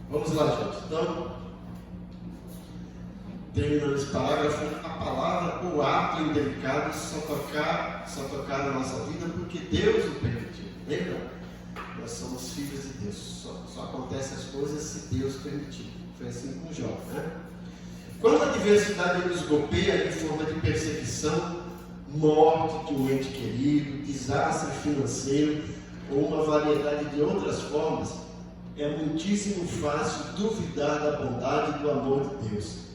Vamos lá, gente. Então, terminando esse parágrafo, a palavra, o ato indelicado só tocar na nossa vida porque Deus o permitiu. Lembra? Nós somos filhos de Deus. Só acontecem as coisas se Deus permitir. Foi assim com Jó, né? Quando a adversidade nos golpeia em forma de perseguição, morte de um ente querido, desastre financeiro ou uma variedade de outras formas, é muitíssimo fácil duvidar da bondade e do amor de Deus.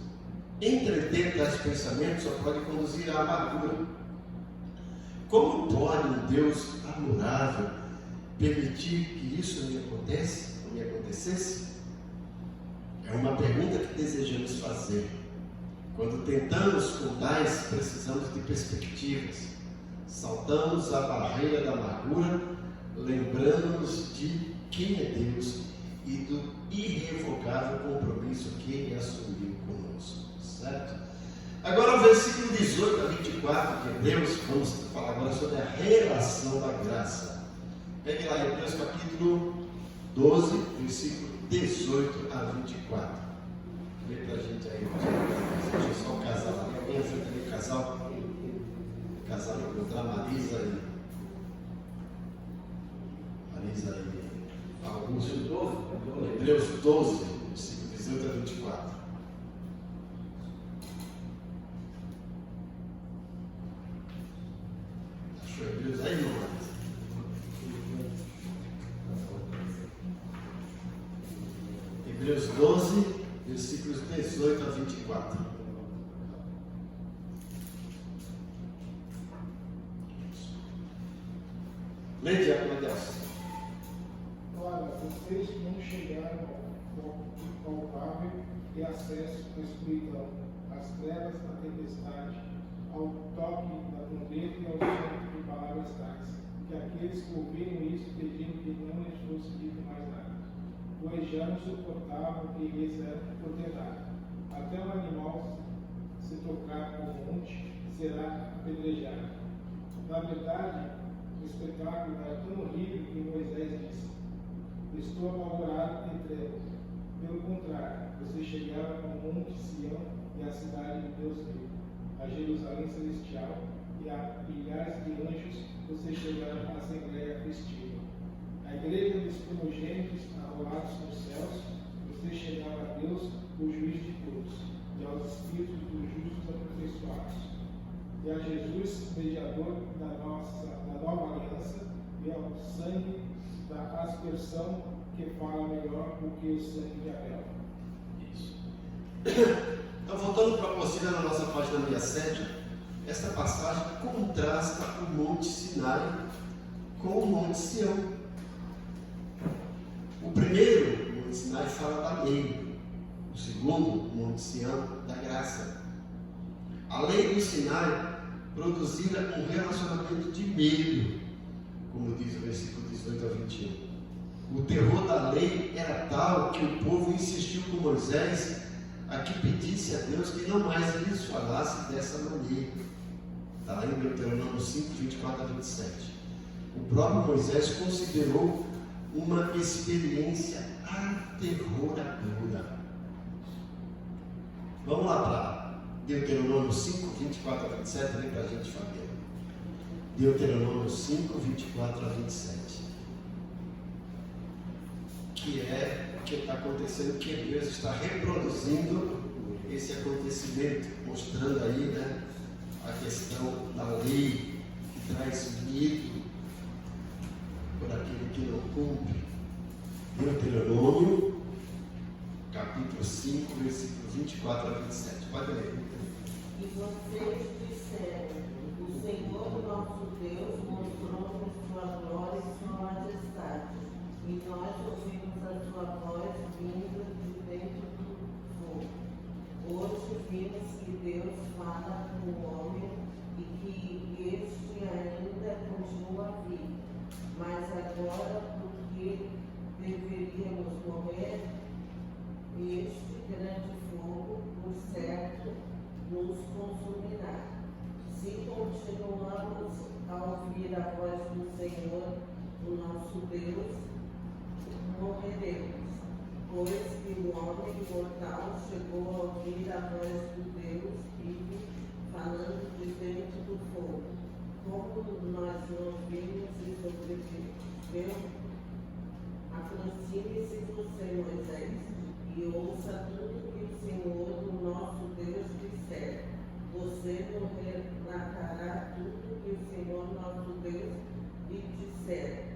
Entreter tais pensamentos só pode conduzir à amargura. Como pode um Deus amorável permitir que isso me acontecesse? É uma pergunta que desejamos fazer. Quando tentamos com tais, precisamos de perspectivas. Saltamos a barreira da amargura, lembrando-nos de quem é Deus e do irrevogável compromisso que Ele assumiu conosco. Certo? Agora o versículo 18 a 24 de Hebreus, vamos falar agora sobre a relação da graça. Pegue lá Hebreus capítulo 12, versículo 18 a 24. Lê pra gente aí. Deixa eu só o casal ali. Alguém ajuda ali o casal? O casal encontrar Marisa e Augusto. Hebreus 12, versículo 18 a 24. Achou Hebreus aí, não, Marisa? Hebreus 12, versículos 18 a 24. Lê, Diácono Adelson. Ora, vocês não chegaram ao palpável e acesso à escuridão, às trevas da tempestade, ao toque da trombeta e ao som de palavras tais, que aqueles que ouviram isso pediram que não lhes fosse dito mais nada, pois já não suportavam que lhes era ordenado. Até o animal se tocar com o monte será apedrejado. Na verdade, o espetáculo era tão horrível que Moisés disse: estou apavorado e trevo. Pelo contrário, você chegaram ao monte Sião e à cidade de Deus vivo, a Jerusalém celestial e a milhares de anjos, você chegaram à Assembleia Festiva, a igreja dos primogênitos arrolados nos céus, você chegaram a Deus, o juiz de todos, e aos espíritos dos justos aperfeiçoados, e a Jesus, mediador da nova aliança, e ao sangue da aspersão que fala melhor do que o sangue de Abel. Isso. Então, voltando para a apostila na nossa página 67, esta passagem contrasta o Monte Sinai com o Monte Sião. O primeiro, o Monte Sinai, fala da lei. O segundo, o Monte Sião, da graça. A lei do Sinai produzira um relacionamento de medo, como diz o versículo 18 a 21. O terror da lei era tal que o povo insistiu com Moisés a que pedisse a Deus que não mais lhes falasse dessa maneira. Está lá em Deuteronômio 5, 24 a 27. O próprio Moisés considerou uma experiência aterroradora. Vamos lá para Deuteronômio 5, 24 a 27, lê para a gente, Fabiano. Deuteronômio 5, 24 a 27. Que é o que está acontecendo, que Deus está reproduzindo esse acontecimento, mostrando aí, né, a questão da lei que traz medo por aquele que não cumpre. Deuteronômio, capítulo 5, versículo 24 a 27. Pode ler. E vocês disseram: o Senhor nosso Deus mostrou-nos sua glória e sua majestade, e nós ouvimos a sua voz vinda de dentro do fogo. Hoje vimos que Deus fala com o homem e que este ainda continua vivo. Mas agora, porque deveríamos morrer, este grande fogo, por certo, nos consumirá. Se continuamos a ouvir a voz do Senhor, o nosso Deus, morreremos. pois que o homem mortal chegou a ouvir a voz do Deus vivo falando de dentro do fogo. Como nós não vimos e sobreviveu, aproxime-se você, Moisés, e ouça tudo que o Senhor, o nosso Deus, disser. Você não relatará tudo que o Senhor, nosso Deus, lhe disser.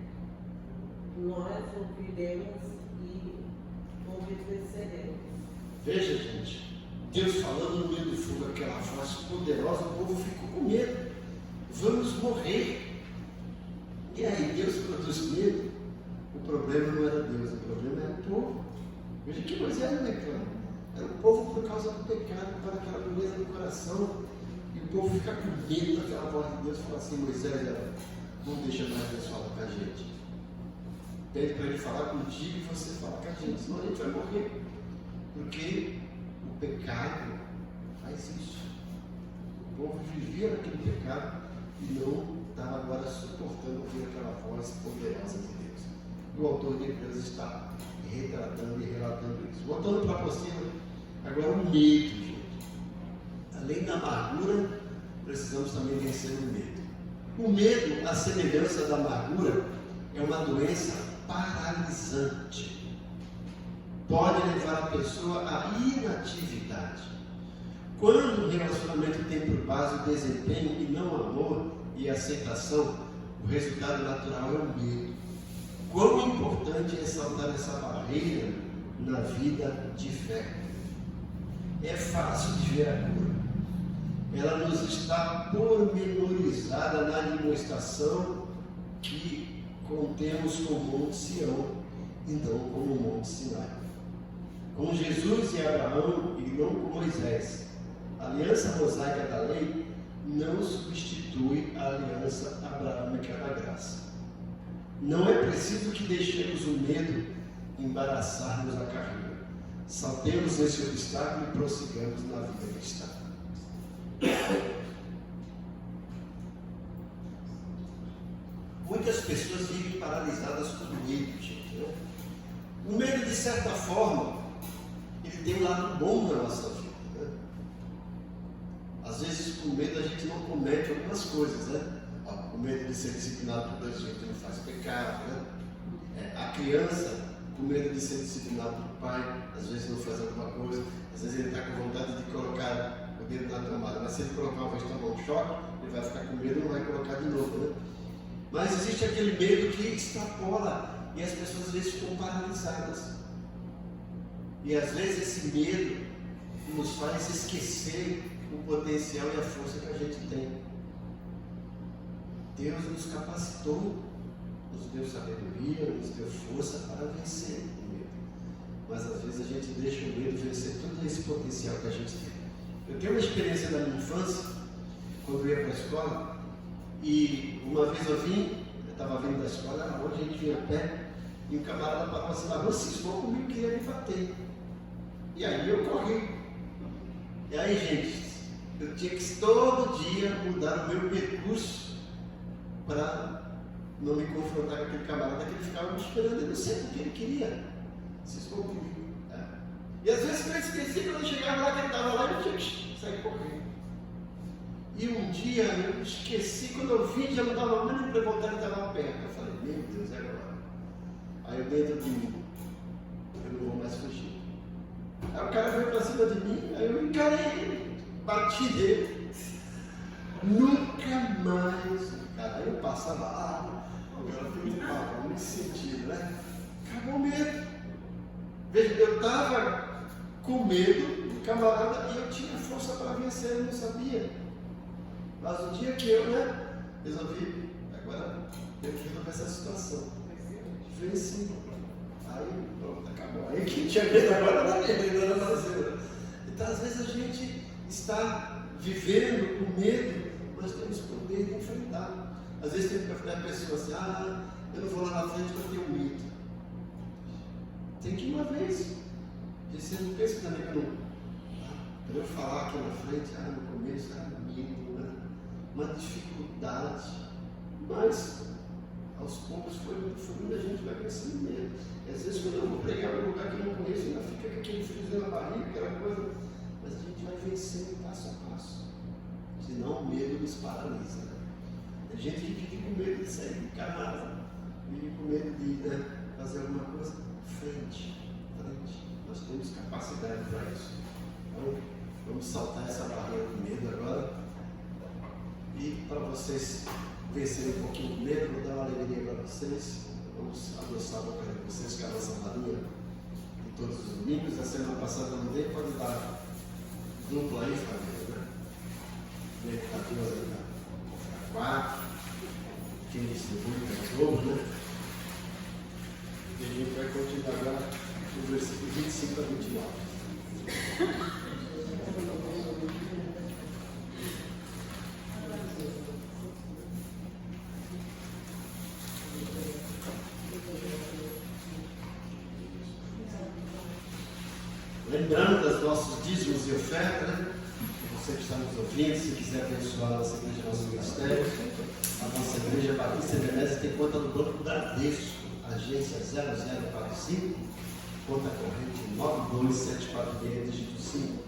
Nós ouviremos e obedeceremos. Veja, gente, Deus falando no meio do fogo, aquela voz poderosa, o povo ficou com medo. Vamos morrer. E aí, Deus produz medo? O problema não era Deus, o problema era o povo. Veja que Moisés não reclama. Era o povo por causa do pecado, por aquela dureza do coração. E o povo fica com medo daquela voz de Deus e fala assim: Moisés, não deixa mais Deus falar com a gente. Pede para ele falar contigo e você fala com a gente, senão a gente vai morrer. Porque o pecado faz isso. O povo vivia naquele pecado e não estava agora suportando ouvir aquela voz poderosa de Deus. E o autor de Hebreus está retratando e relatando isso. Voltando para a apostila, agora o medo, gente. Além da amargura, precisamos também vencer o medo. O medo, a semelhança da amargura, é uma doença paralisante. Pode levar a pessoa à inatividade. Quando o relacionamento tem por base o desempenho e não o amor e a aceitação, o resultado natural é o medo. Quão importante é ressaltar essa barreira na vida de fé. É fácil de ver a cura. Ela nos está pormenorizada na demonstração que contemos com o Monte Sião e não com o Monte Sinai. Com Jesus e Abraão e não com Moisés. A aliança mosaica da lei não substitui a aliança abraâmica da graça. Não é preciso que deixemos o medo embaraçar-nos a carreira. Saltemos esse obstáculo e prossigamos na vida cristã. Muitas pessoas vivem paralisadas por medo, gente. Né? O medo, de certa forma, ele tem um lado bom na nossa vida. Né? Às vezes, com medo, a gente não comete algumas coisas, né? O medo de ser disciplinado por Deus, a gente não faz pecado, né? A criança, com medo de ser disciplinado por pai, às vezes não faz alguma coisa, às vezes ele está com vontade de colocar o dedo na tomada, mas se ele colocar uma vez tomar um choque, ele vai ficar com medo e não vai colocar de novo, né? Mas existe aquele medo que extrapola e as pessoas às vezes ficam paralisadas. E às vezes esse medo nos faz esquecer o potencial e a força que a gente tem. Deus nos capacitou, nos deu sabedoria, nos deu força para vencer o medo. Mas às vezes a gente deixa o medo vencer todo esse potencial que a gente tem. Eu tenho uma experiência da minha infância, quando eu ia para a escola, e uma vez eu estava vindo da escola, era longe, a gente vinha a pé, e um camarada parou assim, mas você cismou comigo, queria me bater. E aí eu corri. E aí, gente, eu tinha que todo dia mudar o meu percurso para não me confrontar com aquele camarada que ele ficava me esperando, eu não sei porque ele queria. Cismou comigo. E às vezes eu esqueci, quando eu chegava lá que ele estava lá, eu tinha que sair correndo. E um dia eu esqueci, quando eu vi, já não estava nem para voltar, ele estava perto. Eu falei, meu Deus, é agora. Aí eu dentro de mim, eu não vou mais fugir. Aí o cara veio para cima de mim, aí eu encarei ele, bati nele. Nunca mais. Cara, aí eu passava lá, agora foi muito mal, muito sentido, né? Acabou o medo. Veja, eu estava com medo do camarada e eu tinha força para vencer, eu não sabia. Mas o dia que eu, resolvi, agora eu tenho que resolver essa situação. Venci. Aí, pronto, acabou. Aí quem tinha medo agora era ele, não era fazer. Então, às vezes a gente está vivendo com medo, mas temos poder de enfrentar. Às vezes tem a pessoa assim, eu não vou lá na frente porque eu tenho medo. Tem que ir uma vez. E você não pensa também que eu não. Para eu falar aqui na frente, no começo, medo, uma dificuldade. Mas, Aos poucos foi a gente vai crescendo medo. E às vezes quando eu vou pregar em um lugar que eu não conheço, ainda fica com aquele friozinho na barriga, aquela coisa. Mas a gente vai vencendo passo a passo. Senão o medo nos paralisa. Né? Tem gente que vive com medo de sair de casa, vive com medo de fazer alguma coisa. Frente. Nós temos capacidade para isso. Então, vamos saltar essa barreira do medo agora. E para vocês vencerem um pouquinho o medo, vou dar uma alegria para vocês. Vamos adoçar a boca de vocês com a nossa varinha de todos os domingos. A semana passada eu não dei, pode dar dupla aí, família, né? Vem com 14 aí, tá? 4. Quem distribui para os outros, né? E a gente vai continuar agora no versículo 25 a 29. Lembrando dos nossos dízimos e ofertas, né? Você que está nos ouvindo, se quiser abençoar a nossa igreja, nosso ministério, a nossa igreja Batista Veneza tem conta no Banco Bradesco, agência 0045, conta corrente 92746, dígito 5.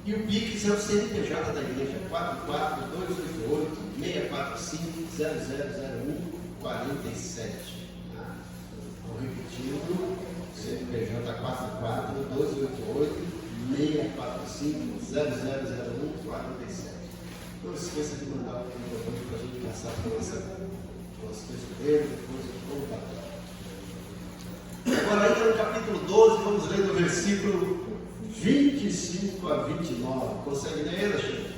E o PIX é o CNPJ da igreja, 44288-645-0001-47. Vou repetindo, CNPJ 44288-645-0001-47. Não esqueça de mandar o microfone para a gente passar para o nosso tesoureiro, depois eu vou voltar. Agora, ainda no capítulo 12, vamos ler do versículo 25 a 29. Consegue ler, Alexandre?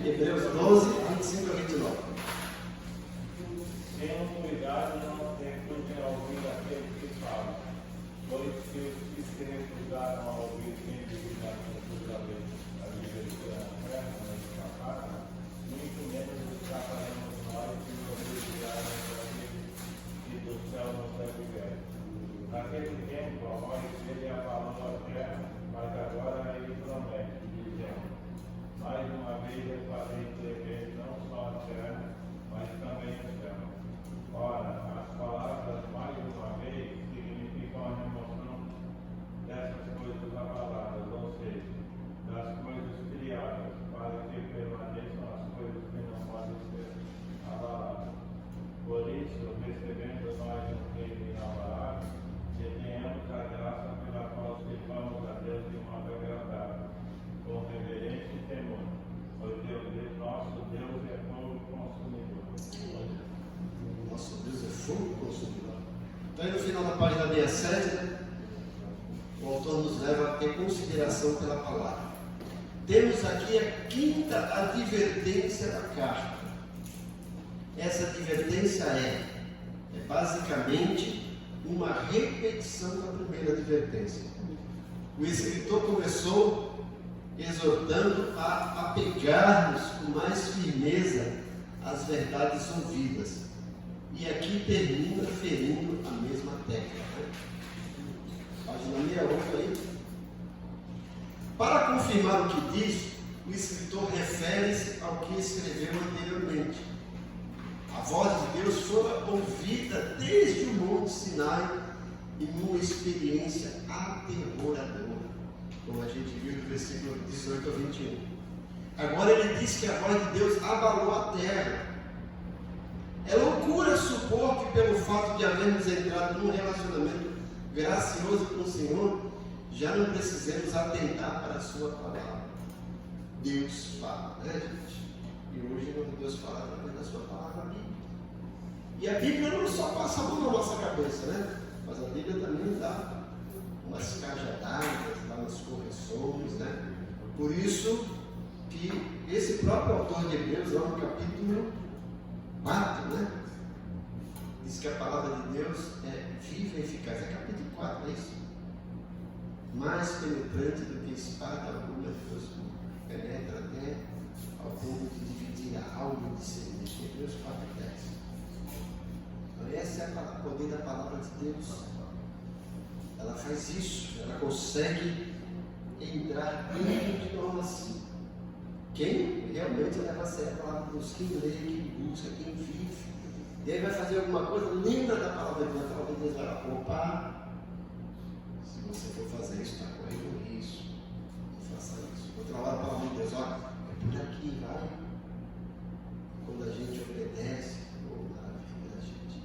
Hebreus 12, 25 a 29. Tenham cuidado de não recusem a ouvir aquele que fala, pois se os que se recusaram a ouvir quem divulgar a liberdade da terra, na escapada, muito menos escaparemos nós que nos desviaram daquele que do céu nos deve. Naquele tempo, a morte ele abalou a terra, mas agora ele promete, dizendo: mais uma vez eu farei tremer não só a terra, mas também o céu. Ora, as palavras mais uma vez significam a remoção dessas coisas abaladas, ou seja, das coisas criadas, para que permaneçam as coisas que não podem ser abaladas. Por isso, recebendo nós um reino inabalável, tenhamos a graça pela qual servamos a Deus de modo agradável, com reverência e temor, pois nosso Deus é fogo consumidor. Nosso Deus é fogo consumidor. Então, aí no final da página 67, né, o autor nos leva a ter consideração pela palavra. Temos aqui a quinta advertência da carta. Essa advertência é basicamente uma repetição da primeira advertência. O escritor começou exortando a apegar-nos com mais firmeza às verdades ouvidas. E aqui termina ferindo a mesma tecla. Página 68 aí. Para confirmar o que diz, o escritor refere-se ao que escreveu anteriormente. A voz de Deus foi ouvida desde o Monte Sinai em uma experiência aterroradora, como a gente viu no versículo 18 a 21. Agora ele diz que a voz de Deus abalou a terra. É loucura supor que pelo fato de havermos entrado num relacionamento gracioso com o Senhor, já não precisemos atentar para a sua palavra. Deus fala, né, gente? E hoje Deus fala através da sua palavra Bíblia. E a Bíblia não só passa a mão na nossa cabeça, né? Mas a Bíblia também dá umas cajadadas, dá umas correções, né? Por isso que esse próprio autor de Hebreus, lá no capítulo 4, né? Diz que a palavra de Deus é viva e eficaz. É capítulo 4, é isso? Mais penetrante do que espada alguma de Deus, penetra até ao ponto de dividir a alma e o discernimento. Hebreus 4, 10. Então, esse é o poder da palavra de Deus. Ela faz isso, ela consegue entrar dentro de nós. Quem realmente leva a sério a palavra de Deus, quem lê, quem busca, quem vive E aí vai fazer alguma coisa, lembra da palavra de Deus, a palavra de Deus vai, opa, se você for fazer isso, está correndo risco, não faça isso. Outra hora a palavra de Deus, olha, é por aqui, vai. Quando a gente obedece, maravilha, gente,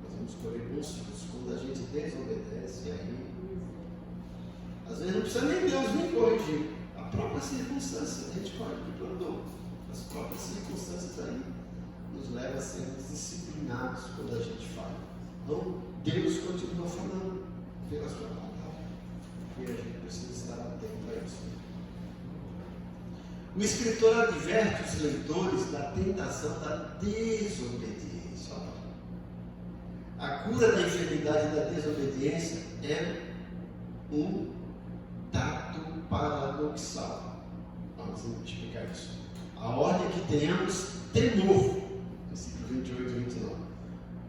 nós vamos correr bons frutos. Quando a gente desobedece, aí, às vezes não precisa nem Deus nem corrigir, a própria circunstância, a gente corre de plantão, as próprias circunstâncias aí nos leva a sermos disciplinados quando a gente fala. Então, Deus continua falando pela sua palavra. E a gente precisa estar atento a isso. O escritor adverte os leitores da tentação da desobediência. A cura da enfermidade da desobediência é um dado paradoxal. Vamos explicar isso. A ordem é que tenhamos temor. Versículo 28 e 29.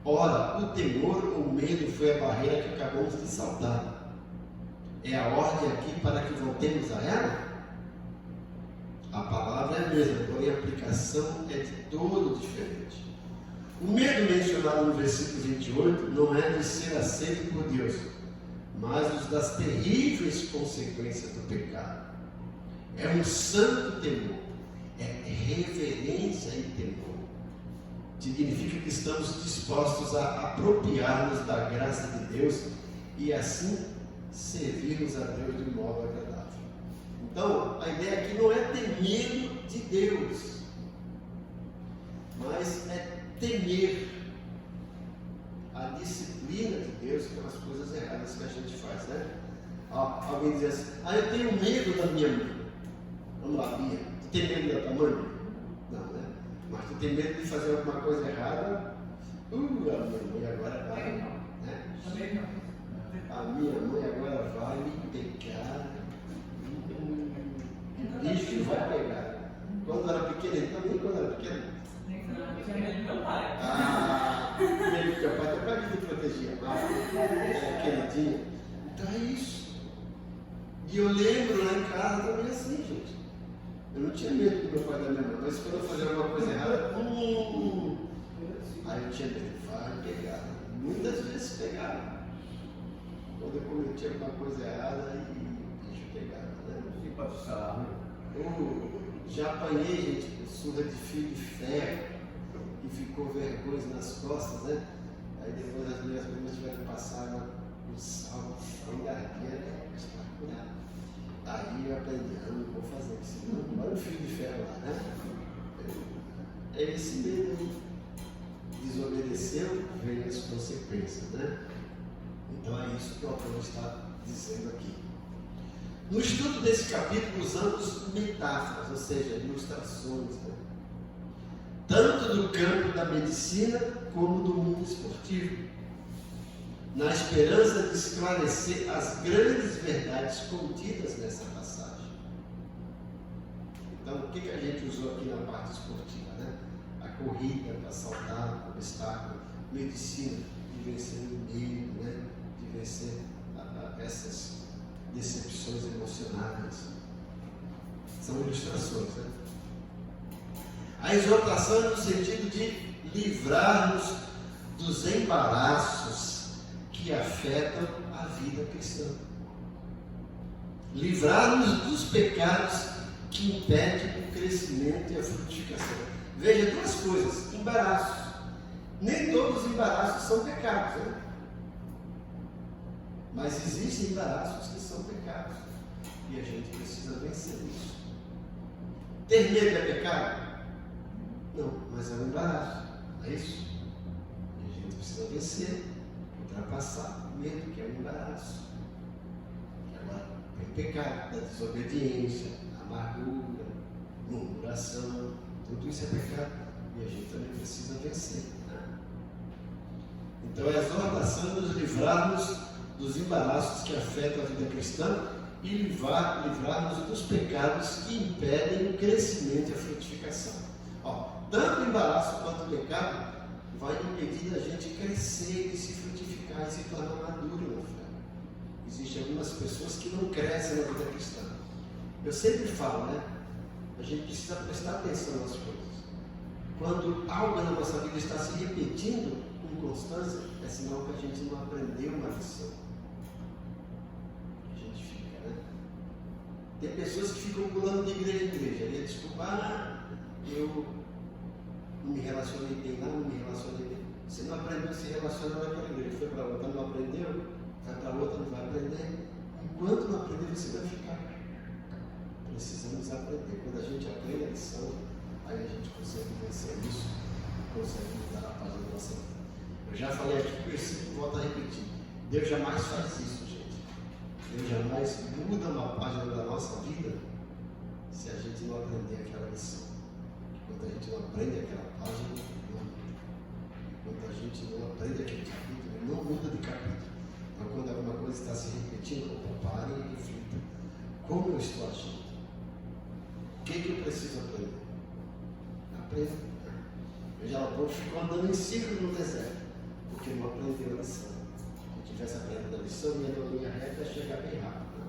Ora, o temor ou o medo foi a barreira que acabamos de saltar. É a ordem aqui para que voltemos a ela? A palavra é a mesma, porém a aplicação é de todo diferente. O medo mencionado no versículo 28 não é de ser aceito por Deus, mas os das terríveis consequências do pecado. É um santo temor, é reverência e temor. Significa que estamos dispostos a apropriar-nos da graça de Deus e assim servirmos a Deus de modo agradável. Então, a ideia aqui não é ter medo de Deus, mas é temer a disciplina de Deus pelas coisas erradas que a gente faz, né? Alguém diz assim, eu tenho medo da minha mãe. Vamos lá, Bia, tu tem medo da tua mãe? Não, né? Mas tu tem medo de fazer alguma coisa errada? A minha mãe agora vai, né? A minha mãe agora vai me pegar. O bicho vai pegar. Quando era pequena, então nem quando era pequena. Tinha medo do meu pai. Medo do teu pai, teu pai que te protegia. Queridinha. Então é isso. E eu lembro lá em casa também assim, gente. Eu não tinha medo do meu pai e da minha mãe, mas quando eu fazia alguma coisa errada, aí eu tinha medo, vai pegar. Muitas vezes pegava. Quando eu cometia alguma coisa errada, aí o bicho pegava, né? Já apanhei, gente, com surra de fio de ferro e ficou vergonha nas costas, né? Aí depois as minhas primas tiveram que passar no sal, engargueira, aí eu aprendi, não vou fazer isso, não, olha o fio de ferro lá, né? É esse medo aí. Desobedeceu, vem as consequências, né? Então é isso que o autor está dizendo aqui. No estudo desse capítulo usamos metáforas, ou seja, ilustrações, né? Tanto do campo da medicina como do mundo esportivo, na esperança de esclarecer as grandes verdades contidas nessa passagem. Então, o que a gente usou aqui na parte esportiva, né? A corrida para saltar, o obstáculo, medicina, de vencer o medo, né? De vencer essas decepções emocionais. São ilustrações, né? A exortação é no sentido de livrar-nos dos embaraços que afetam a vida cristã. Livrar-nos dos pecados que impedem o crescimento e a frutificação. Veja duas coisas: embaraços. Nem todos os embaraços são pecados, né? Mas existem embaraços que são pecados. E a gente precisa vencer isso. Ter medo é pecado? Não, mas é um embaraço. Não é isso? E a gente precisa vencer, ultrapassar o medo, que é um embaraço. E agora tem o pecado da desobediência, amargura, murmuração. Tudo isso é pecado. E a gente também precisa vencer. Né? Então a exortação é nos livrarmos dos embaraços que afetam a vida cristã e livrar-nos dos pecados que impedem o crescimento e a frutificação. Tanto o embaraço quanto o pecado vai impedir a gente crescer e se frutificar e se tornar maduro na fé. Existem algumas pessoas que não crescem na vida cristã. Eu sempre falo, né? A gente precisa prestar atenção nas coisas. Quando algo na nossa vida está se repetindo com constância, é sinal que a gente não aprendeu uma lição. A gente fica, né? Tem pessoas que ficam pulando de igreja em igreja. E desculpa, eu não me relacionei bem lá, não me relacionei bem. Você não aprendeu a se relacionar naquela igreja. Foi para outra, não aprendeu. Vai para outra, não vai aprender. Enquanto não aprender, você vai ficar. Precisamos aprender. Quando a gente aprende a lição, aí a gente consegue vencer isso, consegue mudar a página da nossa vida. Eu já falei aqui que o versículo volta a repetir. Deus jamais faz isso, gente. Deus jamais muda uma página da nossa vida se a gente não aprender aquela lição. Quando a gente não aprende aquela página, não muda. Quando a gente não aprende aquele capítulo, não muda de capítulo. Então, quando alguma coisa está se repetindo, pare e reflita. Como eu estou agindo? O que eu preciso aprender? Aprenda. Veja lá, o povo ficou andando em círculo no deserto, porque não aprendeu a lição. Se tivesse aprendido a lição, ia na linha reta e chegar bem rápido.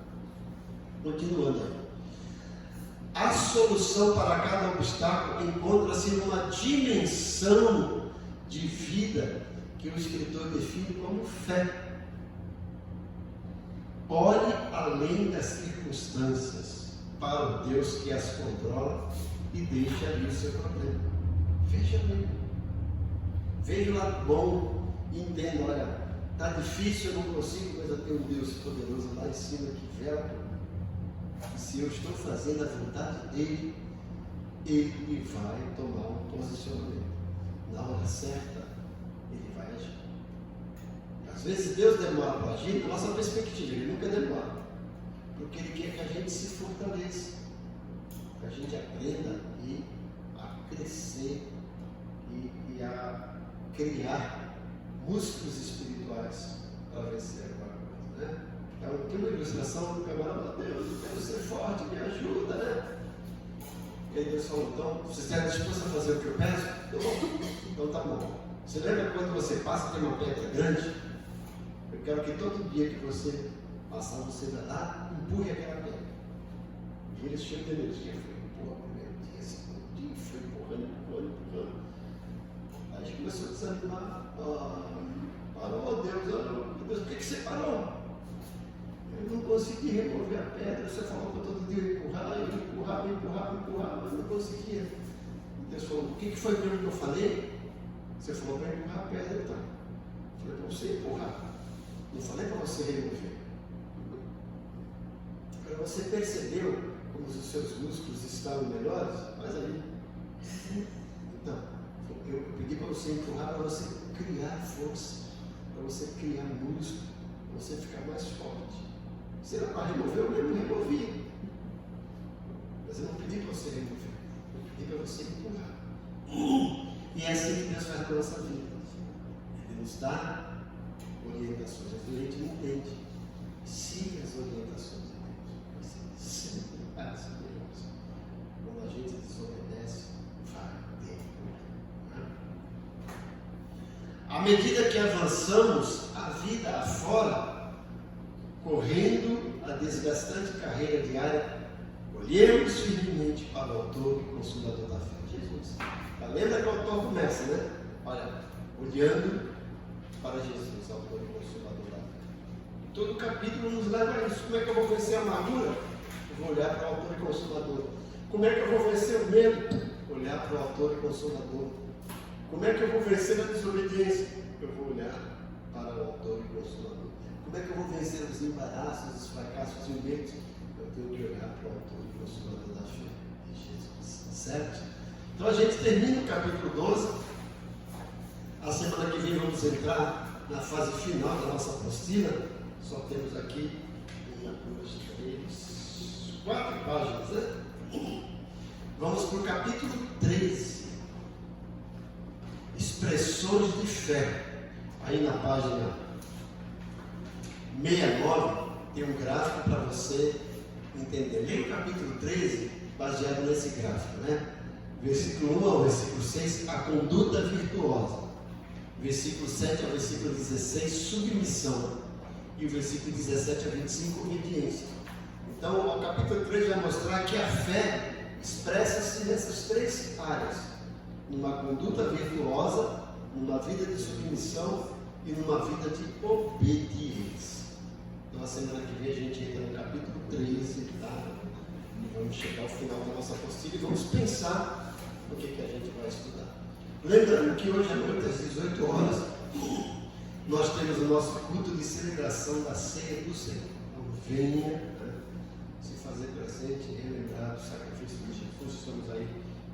Continuando aí. A solução para cada obstáculo encontra-se numa dimensão de vida que o escritor define como fé. Olhe além das circunstâncias para o Deus que as controla e deixe ali o seu problema. Veja bem. Veja o lado bom e entenda, olha, está difícil, eu não consigo, mas eu tenho um Deus poderoso lá em cima que vela. E se eu estou fazendo a vontade dele, ele vai tomar um posicionamento. Na hora certa, ele vai agir. Às vezes Deus demora para agir na nossa perspectiva, ele nunca demora. Porque ele quer que a gente se fortaleça, que a gente aprenda a crescer e a criar músculos espirituais para vencer alguma coisa, né? Então, tem uma ilustração do camarada, Deus, eu quero ser forte, me ajuda, né? E aí Deus falou, então, você está disposto a fazer o que eu peço? Então tá bom. Você lembra quando você passa e tem uma pedra grande? Eu quero que todo dia que você passar, você vai lá, empurre aquela pedra. E eles tinham energia, foi empurrar o primeiro dia, segundo dia, foi empurrando. Aí a gente começou a desanimar. Parou, Deus, por que você parou? Eu não consegui remover a pedra. Você falou para todo dia eu empurrava, mas não conseguia. E Deus falou, o que foi mesmo que eu falei? Você falou para empurrar a pedra, então. Eu falei para você empurrar. Não falei para você remover. Agora você percebeu como os seus músculos estavam melhores? Faz aí. Então, eu pedi para você empurrar para você criar força, para você criar músculo, para você ficar mais forte. Você era para remover, eu mesmo removi. Mas eu não pedi para você remover, eu pedi para você empurrar. E é assim que Deus faz com a nossa vida. Ele nos dá orientações. A gente não entende. Siga as orientações de Deus. Você sempre faz as melhores. Quando a gente desobedece, vai ter problema. À medida que avançamos a vida afora, correndo a desgastante carreira diária, olhemos firmemente para o autor e consumador da fé, Jesus. Lembra que o autor começa, né? Olha, olhando para Jesus, autor e consumador da fé. Todo capítulo nos leva a isso. Como é que eu vou vencer a amargura? Eu vou olhar para o autor e consumador. Como é que eu vou vencer o medo? Olhar para o autor e consumador. Como é que eu vou vencer a desobediência? Eu vou olhar para o autor e consumador. Como é que eu vou vencer os embaraços, os fracassos e o medo? Eu tenho que olhar para o autor e consumador da fé, de Jesus. Certo? Então a gente termina o capítulo 12. A semana que vem vamos entrar na fase final da nossa apostila. Só temos aqui 1, 2, 3, 4 páginas, né? Vamos para o capítulo 13. Expressões de fé. Aí na página 69 tem um gráfico para você entender. Leia o capítulo 13 baseado nesse gráfico, né? Versículo 1 ao versículo 6, a conduta virtuosa. Versículo 7 ao versículo 16, submissão. E o versículo 17 a 25, obediência. Então, o capítulo 3 vai mostrar que a fé expressa-se nessas 3 áreas. No numa conduta virtuosa, numa vida de submissão e numa vida de obediência. Então, a semana que vem a gente entra no capítulo 13, tá? E vamos chegar ao final da nossa apostila e vamos pensar no que a gente vai estudar. Lembrando que hoje à noite, às 18 horas, nós temos o nosso culto de celebração da ceia do Senhor. Então, venha, né, se fazer presente e relembrar do sacrifício de Jesus. Estamos aí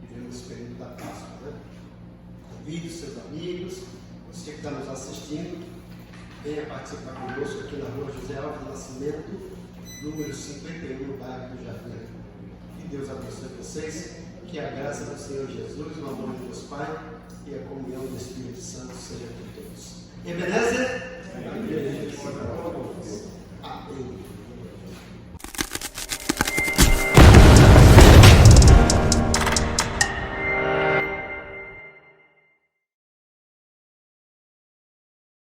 vivendo esse período da Páscoa, né? Convide os seus amigos, você que está nos assistindo, venha participar conosco aqui na rua José Alves do Nascimento, número 51, no bairro do Jardim. Que Deus abençoe vocês, que a graça do Senhor Jesus, o amor de Deus Pai e a comunhão do Espírito Santo seja com todos. Ebenezer? Amém.